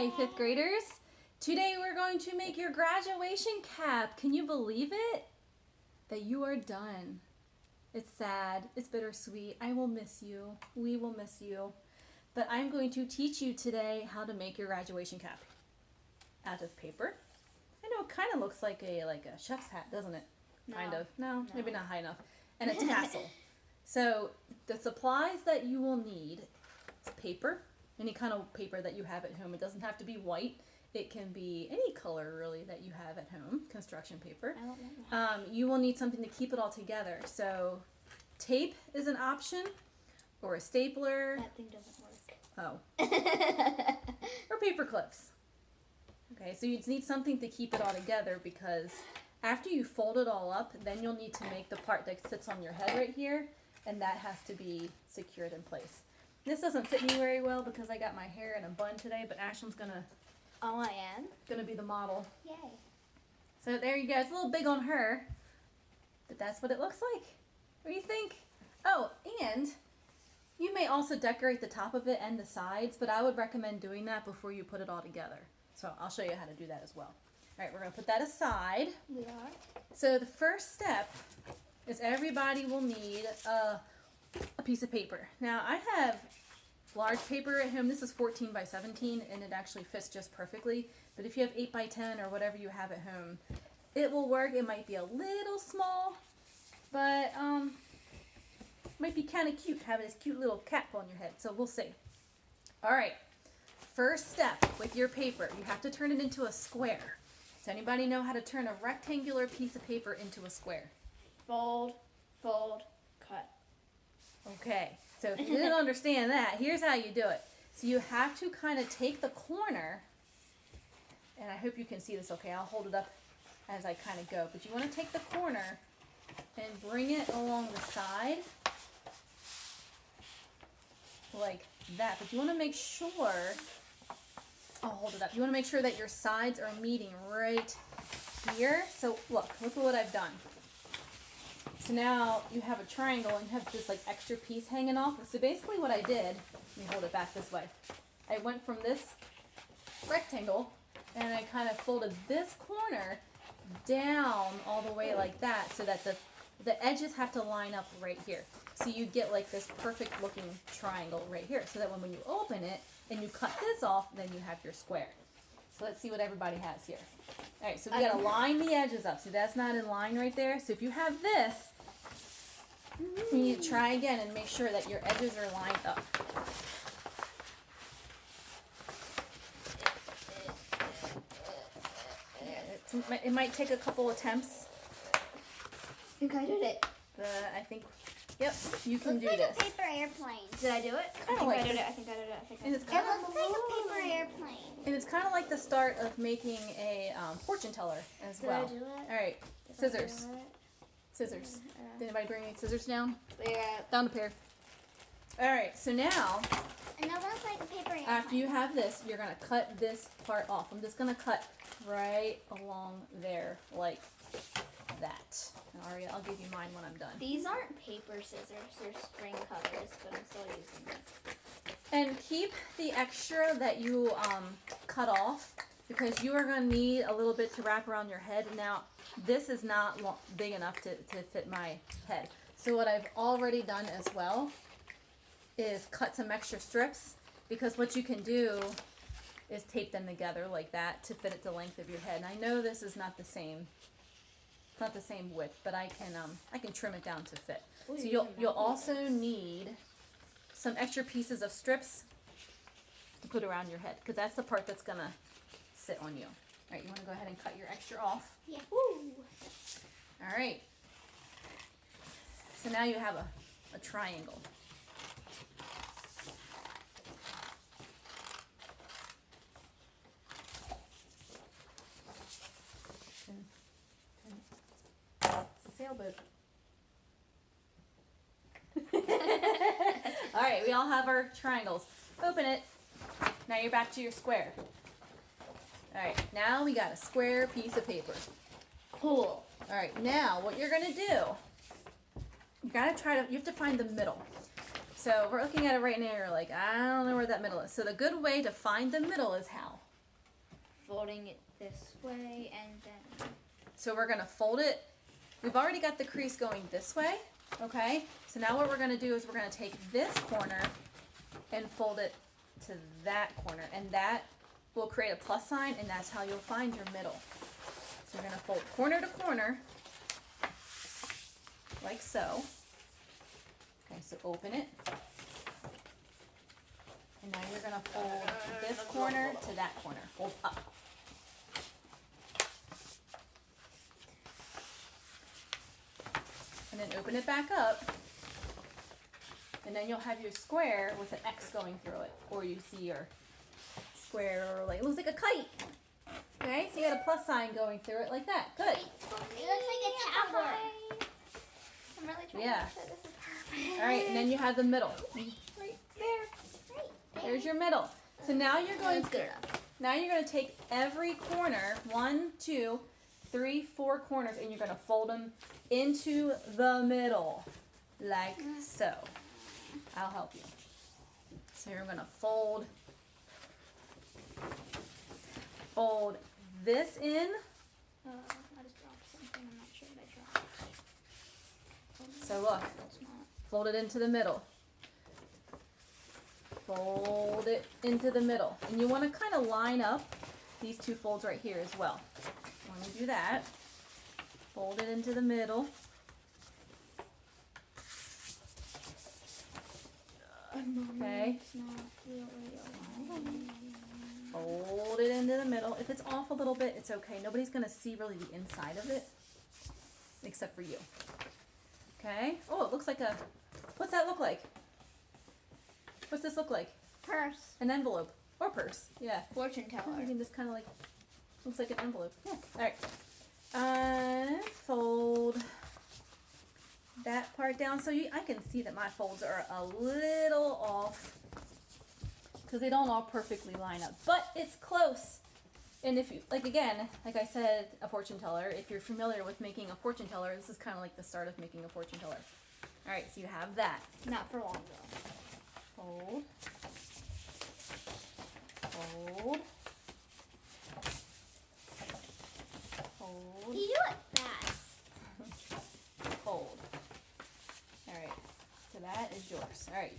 Hi, fifth graders. Today we're going to make your graduation cap. Can you believe it? That you are done. It's sad. It's bittersweet. I will miss you. We will miss you. But I'm going to teach you today how to make your graduation cap out of paper. I know it kind of looks like a chef's hat, doesn't it? No. Kind of. No, maybe not high enough. And a tassel. So the supplies that you will need is paper. Any kind of paper that you have at home. It doesn't have to be white. It can be any color really that you have at home. Construction paper. I don't know. You will need something to keep it all together. So tape is an option, or a stapler. That thing doesn't work. Oh. Or paper clips. Okay, so you need something to keep it all together, because after you fold it all up, then you'll need to make the part that sits on your head right here, and that has to be secured in place. This doesn't fit me very well because I got my hair in a bun today, but Ashlyn's gonna be the model. Yay. So there you go. It's a little big on her, but that's what it looks like. What do you think? Oh, and you may also decorate the top of it and the sides, but I would recommend doing that before you put it all together. So I'll show you how to do that as well. All right, we're gonna put that aside. We are. So the first step is everybody will need a piece of paper. Now I have large paper at home. This is 14 by 17 and it actually fits just perfectly. But if you have 8 by 10 or whatever you have at home, it will work. It might be a little small, but might be kind of cute having this cute little cap on your head. So we'll see. All right, first step with your paper, you have to turn it into a square. Does anybody know how to turn a rectangular piece of paper into a square? Fold, fold, cut. Okay, so if you didn't understand that, here's how you do it. So you have to kind of take the corner, and I hope you can see this okay, I'll hold it up as I kind of go, but you want to take the corner and bring it along the side, like that, but you want to make sure, I'll hold it up, you want to make sure that your sides are meeting right here. So look at what I've done. So now you have a triangle and you have this like extra piece hanging off. So basically what I did, let me hold it back this way. I went from this rectangle and I kind of folded this corner down all the way like that, so that the edges have to line up right here. So you get like this perfect looking triangle right here, so that when you open it and you cut this off, then you have your square. So let's see what everybody has here. All right, so we gotta line the edges up. See, that's not in line right there. So if you have this, you need to try again and make sure that your edges are lined up. It might take a couple attempts. I think I did it. I think, yep, you can do Looks this. like a paper airplane. Did I do it? Kinda like I did this. it. I think I did it. I think I And did it's it. It kind of, looks like a paper airplane. and it's kind of like the start of making a fortune teller as Did well. I do it? All right, Did I scissors. do it? Scissors. Did anybody bring any scissors down? Yeah. Down a pair. All right, so now And that looks like a paper airplane. after you have this, you're gonna cut this part off. I'm just gonna cut right along there like that. And Aria, I'll give you mine when I'm done. These aren't paper scissors. They're string cutters, but I'm still using them. And keep the extra that you cut off, because you are going to need a little bit to wrap around your head. Now, this is not big enough to fit my head. So what I've already done as well is cut some extra strips, because what you can do is tape them together like that to fit it the length of your head. And I know this is not the same. It's not the same width, but I can trim it down to fit. Ooh, So you're you'll also need some extra pieces of strips to put around your head, because that's the part that's gonna sit on you. All right, you want to go ahead and cut your extra off. Yeah. Woo! All right. So now you have a triangle. It's a sailboat. All right, we all have our triangles. Open it. Now you're back to your square. All right, now we got a square piece of paper. Cool. All right, now what you're gonna do, you have to find the middle. So we're looking at it right now, you're like, I don't know where that middle is. So the good way to find the middle is how? folding it this way and then. So we're gonna fold it. We've already got the crease going this way, okay? So now what we're gonna do is we're gonna take this corner and fold it to that corner, and that will create a plus sign, and that's how you'll find your middle. So you're gonna fold corner to corner, like so. Okay, so open it. And now you're gonna fold this corner to that corner. Fold up. And then open it back up. And then you'll have your square with an X going through it. Or you see your square, or like, it looks like a kite. Okay, so you got a plus sign going through it like that. Good. It looks like a tower. I'm really trying Yeah. to make sure this is perfect. All right, and then you have the middle. Right there. There's your middle. So now you're going That's good to, enough. now you're going to take every corner, 1, 2, 3, 4 corners, and you're going to fold them into the middle, like so. I'll help you. So you're going to fold this in. I just dropped something. I'm not sure what I dropped. So look, It's not. fold it into the middle. Fold it into the middle. And you want to kind of line up these two folds right here as well. When you do that, fold it into the middle. Okay. It's not really aligned. Fold it into the middle. If it's off a little bit, it's okay. Nobody's going to see really the inside of it, except for you. Okay. Oh, it looks like a, what's that look like? What's this look like? Purse. An envelope or purse. Yeah. Fortune You teller. can just kind of like, looks like an envelope. Yeah. All right. Fold that part down. So I can see that my folds are a little off because they don't all perfectly line up, but it's close. And if you, like again, like I said, a fortune teller, if you're familiar with making a fortune teller, this is kind of like the start of making a fortune teller. All right, so you have that. Not for long though. Fold. Fold. Fold. You do it fast. Fold. All right, so that is yours. All right,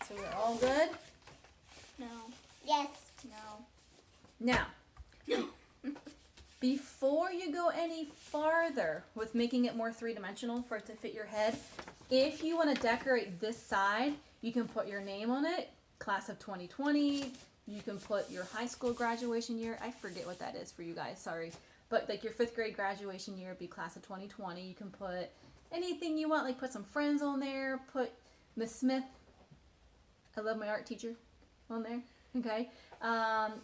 so we're all good? No. Yes. No. Now, before you go any farther with making it more three-dimensional for it to fit your head, if you want to decorate this side, you can put your name on it, class of 2020. You can put your high school graduation year. I forget what that is for you guys, sorry. But like your 5th grade graduation year would be class of 2020. You can put anything you want, like put some friends on there, put Miss Smith, I love my art teacher, on there, okay?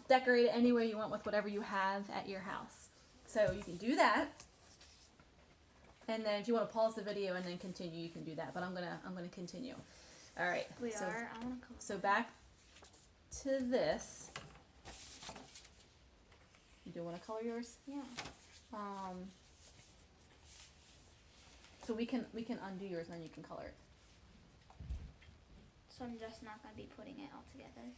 Decorate it any way you want with whatever you have at your house. So you can do that. And then if you want to pause the video and then continue, you can do that. But I'm gonna continue. All right. We so, are. I want to color. So back to this. You do want to color yours? Yeah. So we can undo yours and then you can color it. So I'm just not going to be putting it all together.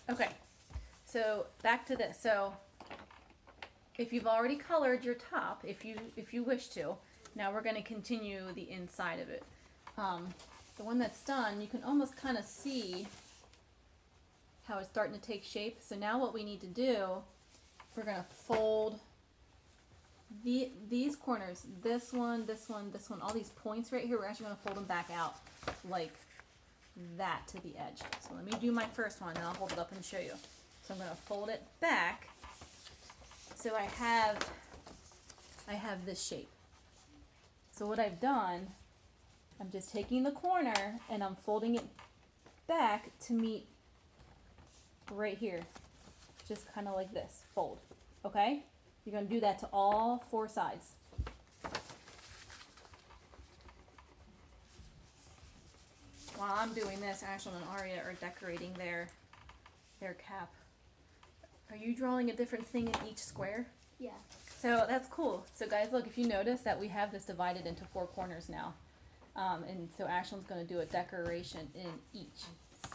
Okay, so back to this. So if you've already colored your top, if you wish to, now we're going to continue the inside of it. The one that's done, you can almost kind of see how it's starting to take shape. So now what we need to do, we're going to fold these corners, this one, this one, this one, all these points right here, we're actually going to fold them back out like that to the edge. So let me do my first one and I'll hold it up and show you. So I'm going to fold it back so I have this shape. So what I've done, I'm just taking the corner and I'm folding it back to meet right here. Just kind of like this, fold, okay? You're going to do that to all 4 sides. While I'm doing this, Ashlyn and Aria are decorating their cap. Are you drawing a different thing in each square? Yeah. So that's cool. So guys, look, if you notice that we have this divided into 4 corners now. And so Ashlyn's going to do a decoration in each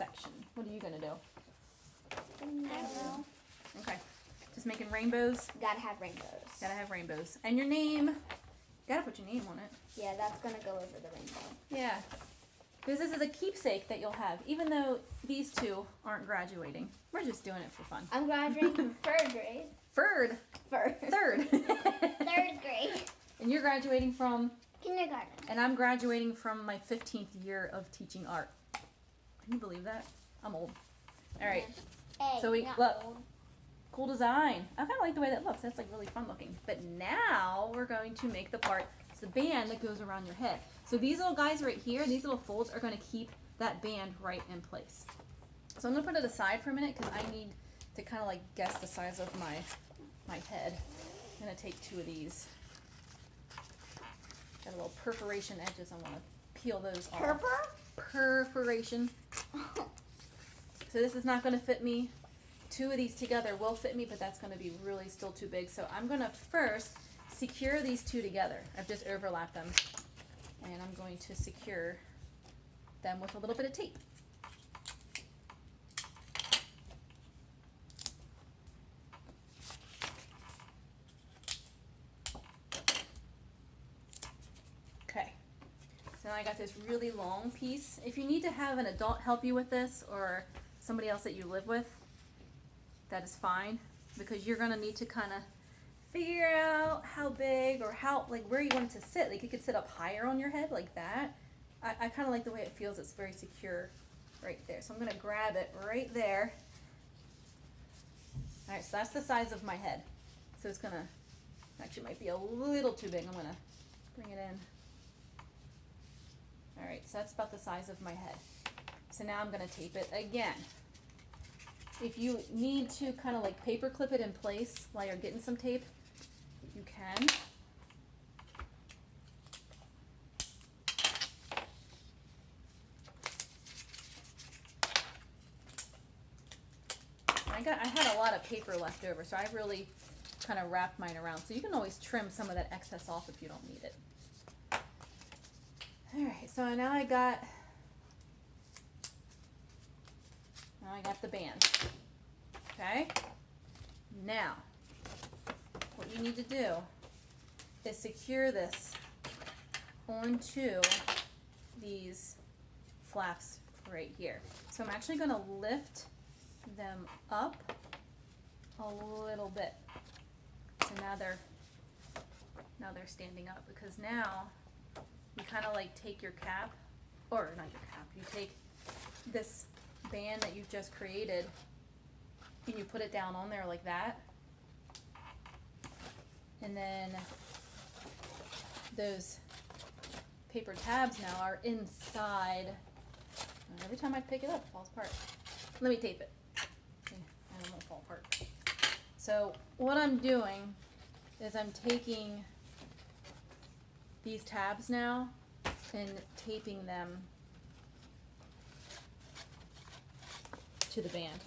section. What are you gonna do? I don't know. Okay. Just making rainbows. Gotta have rainbows. Gotta have rainbows. And your name. Gotta put your name on it. Yeah, that's gonna go over the rainbow. Yeah. Because this is a keepsake that you'll have, even though these two aren't graduating. We're just doing it for fun. I'm graduating from third grade. Third. Third grade. And you're graduating from? Kindergarten. And I'm graduating from my 15th year of teaching art. Can you believe that? I'm old. All right. Hey, So we not look. old. Cool design. I kind of like the way that looks. That's like really fun looking. But now we're going to make the part, it's the band that goes around your head. So these little guys right here, these little folds are going to keep that band right in place. So I'm going to put it aside for a minute because I need to kind of like guess the size of my head. I'm going to take two of these. Got a little perforation edges. I want to peel those off. Perforation. So this is not going to fit me. Two of these together will fit me, but that's going to be really still too big. So I'm going to first secure these two together. I've just overlapped them. And I'm going to secure them with a little bit of tape. Okay. So now I got this really long piece. If you need to have an adult help you with this or somebody else that you live with, that is fine, because you're going to need to kind of figure out how big or how, like, where you want it to sit. Like, it could sit up higher on your head like that. I kind of like the way it feels. It's very secure right there. So I'm going to grab it right there. All right, so that's the size of my head. So it's going to, actually might be a little too big. I'm going to bring it in. All right, so that's about the size of my head. So now I'm going to tape it again. If you need to kind of like paper clip it in place while you're getting some tape, you can. I had a lot of paper left over, so I really kind of wrapped mine around. So you can always trim some of that excess off if you don't need it. All right, so now I got the band. Okay? Now, what you need to do is secure this onto these flaps right here. So I'm actually going to lift them up a little bit. So now they're standing up, because now you kind of like take your cap, or not your cap, you take this band that you've just created and you put it down on there like that. And then those paper tabs now are inside. Every time I pick it up, it falls apart. Let me tape it. And it won't fall apart. So what I'm doing is I'm taking these tabs now and taping them to the band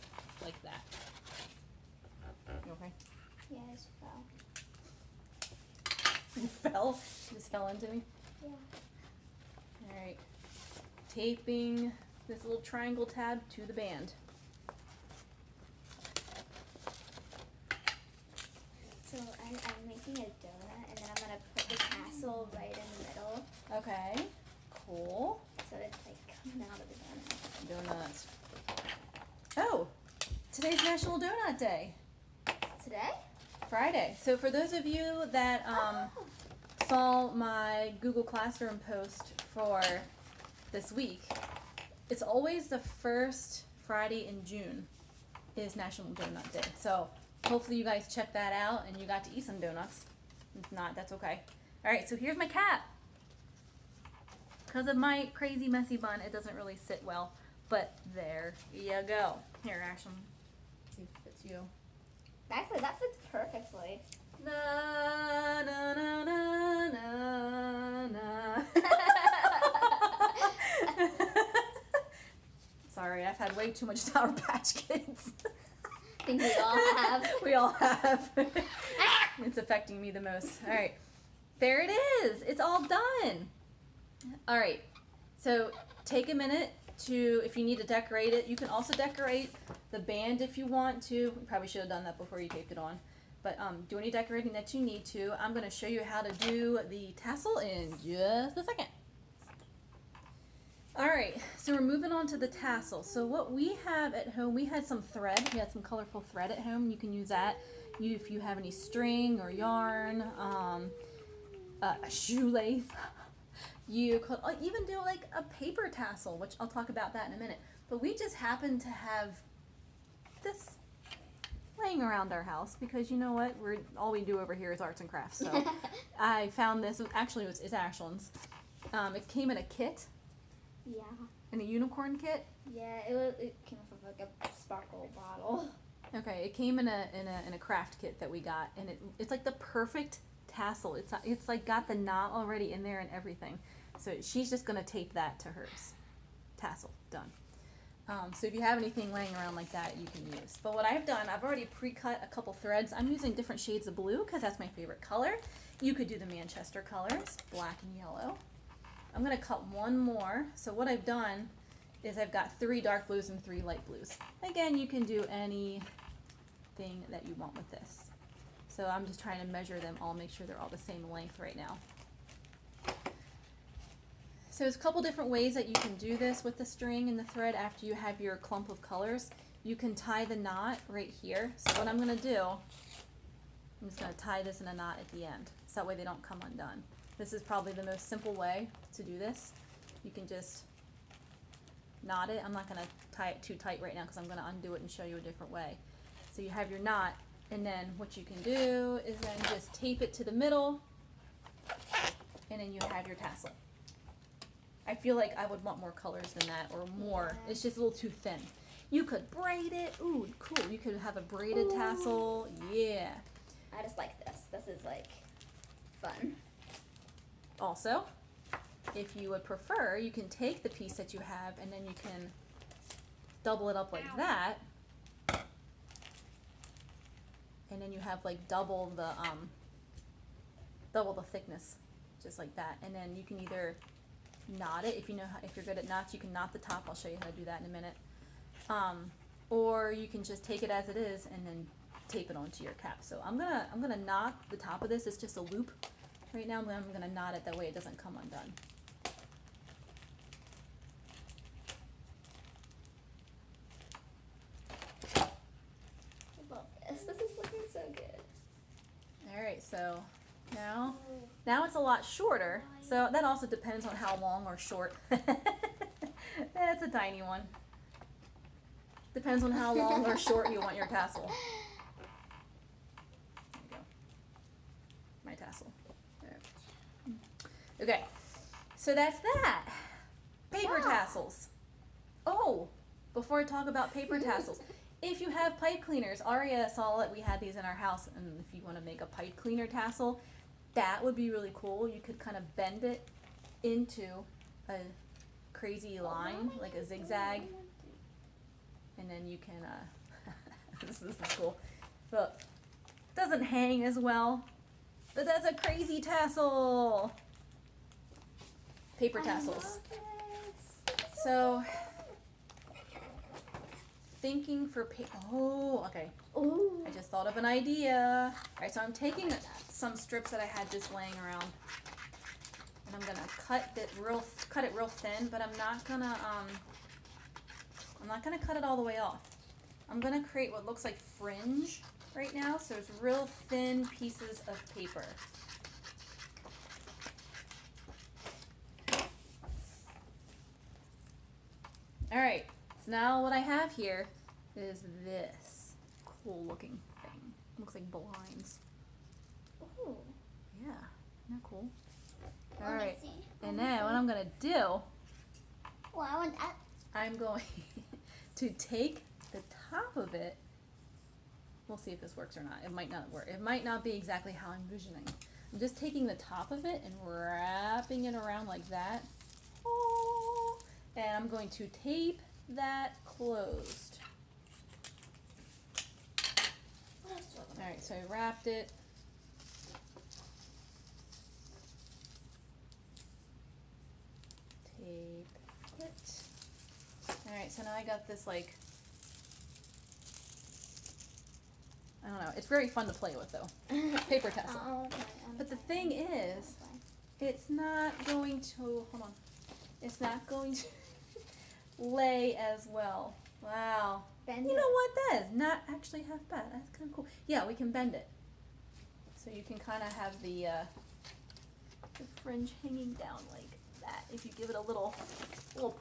like that. You okay? Yeah, I just fell. You fell? You just fell into me? Yeah. Alright. Taping this little triangle tab to the band. So I'm making a donut, and then I'm going to put the tassel right in the middle. Okay. Cool. So it's like coming out of the donut. Donuts. Oh! Today's National Donut Day. Today? Friday. So for those of you that saw my Google Classroom post for this week, it's always the first Friday in June is National Donut Day. So hopefully you guys checked that out and you got to eat some donuts. If not, that's okay. Alright, so here's my cap. Because of my crazy messy bun, it doesn't really sit well. But there you go. Here, Ashton. See if it fits you. Actually, that fits perfectly. Na na na na na na. Sorry, I've had way too much Sour Patch Kids. I think we all have. We all have. It's affecting me the most. All right, there it is. It's all done. All right, so take a minute to, if you need to decorate it, you can also decorate the band if you want to. You probably should have done that before you taped it on. But do any decorating that you need to. I'm going to show you how to do the tassel in just a second. Alright, so we're moving on to the tassel. So what we have at home, we had some thread. We had some colorful thread at home. You can use that if you have any string or yarn, a shoelace. You could even do like a paper tassel, which I'll talk about that in a minute. But we just happen to have this laying around our house because you know what? All we do over here is arts and crafts. So I found this. Actually, it's Ashland's. It came in a kit. Yeah. In a unicorn kit. Yeah, it came with like a sparkle bottle. Okay, it came in a craft kit that we got, and it's like the perfect tassel. It's like got the knot already in there and everything. So she's just gonna tape that to hers. Tassel done. So if you have anything laying around like that, you can use. But what I've done, I've already pre-cut a couple threads. I'm using different shades of blue because that's my favorite color. You could do the Manchester colors, black and yellow. I'm going to cut one more. So what I've done is I've got 3 dark blues and 3 light blues. Again, you can do anything that you want with this. So I'm just trying to measure them all, make sure they're all the same length right now. So there's a couple different ways that you can do this with the string and the thread after you have your clump of colors. You can tie the knot right here. So what I'm going to do, I'm just going to tie this in a knot at the end. So that way they don't come undone. This is probably the most simple way to do this. You can just knot it. I'm not going to tie it too tight right now because I'm going to undo it and show you a different way. So you have your knot, and then what you can do is then just tape it to the middle, and then you have your tassel. I feel like I would want more colors than that, or more. Yeah. It's just a little too thin. You could braid it. Ooh, cool. You could have a braided tassel. Yeah. I just like this. This is like fun. Also, if you would prefer, you can take the piece that you have and then you can double it up like that. And then you have like double the thickness, just like that. And then you can either knot it if you're good at knots. You can knot the top. I'll show you how to do that in a minute. Or you can just take it as it is and then tape it onto your cap. So I'm gonna knot the top of this. It's just a loop. Right now I'm gonna knot it that way it doesn't come undone. I love this. This is looking so good. Alright, so now it's a lot shorter. So that also depends on how long or short. That's a tiny one. Depends on how long or short you want your tassel. There you go. My tassel. There. Okay, so that's that. Paper tassels. Oh, before I talk about paper tassels, if you have pipe cleaners, Aria saw that we had these in our house, and if you want to make a pipe cleaner tassel, that would be really cool. You could kind of bend it into a crazy line, like a zigzag, and then you can, this is cool. Look, doesn't hang as well, but that's a crazy tassel. Paper tassels. So, thinking for oh, okay. Ooh. I just thought of an idea. Alright, so I'm taking some strips that I had just laying around, and I'm gonna cut it real thin, but I'm not gonna cut it all the way off. I'm gonna create what looks like fringe right now, so it's real thin pieces of paper. Alright, so now what I have here is this cool looking thing. Looks like blinds. Ooh. Yeah, isn't that cool? Let me Alright, see. and then what I'm gonna do, Oh, I want that. I'm going to take the top of it. We'll see if this works or not. It might not work. It might not be exactly how I'm envisioning. I'm just taking the top of it and wrapping it around like that. Oh, and I'm going to tape that closed. What else do I want? Alright, so I wrapped it. Tape it. Alright, so now I got this like, I don't know, it's very fun to play with though. Paper tassel. Oh, okay. But the thing is, it's not going to, hold on, it's not going to lay as well. Wow. Bend You it. know what, that is not actually half bad. That's kind of cool. Yeah, we can bend it. So you can kind of have the fringe hanging down like that if you give it a little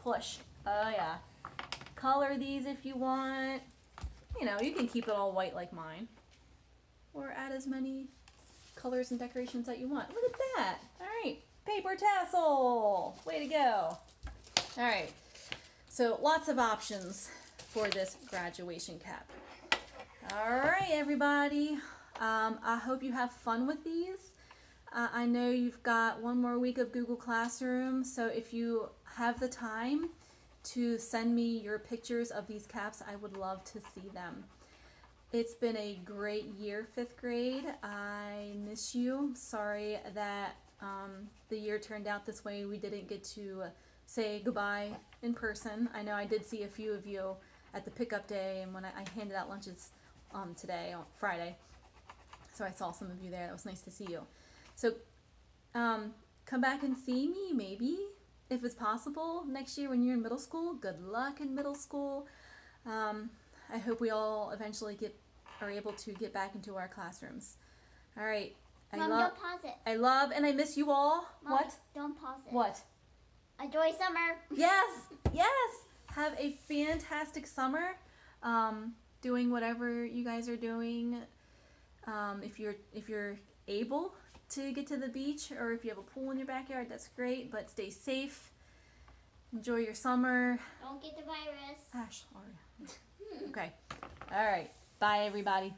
push. Oh yeah. Color these if you want. You know, you can keep it all white like mine. Or add as many colors and decorations that you want. Look at that. Alright. Paper tassel. Way to go. Alright. So lots of options for this graduation cap. Alright, everybody. I hope you have fun with these. I know you've got one more week of Google Classroom, so if you have the time to send me your pictures of these caps, I would love to see them. It's been a great year, 5th grade. I miss you. Sorry that the year turned out this way. We didn't get to say goodbye in person. I know I did see a few of you at the pickup day and when I handed out lunches today, on Friday. So I saw some of you there. That was nice to see you. So come back and see me maybe if it's possible next year when you're in middle school. Good luck in middle school. I hope we all eventually are able to get back into our classrooms. All right. Mom, don't pause it. I love and I miss you all. Mom, What? Don't pause it. What? Enjoy summer. Yes. Yes. Have a fantastic summer. Doing whatever you guys are doing. If you're able to get to the beach or if you have a pool in your backyard, that's great. But stay safe. Enjoy your summer. Don't get the virus. Ash, all right. Okay. All right. Bye, everybody.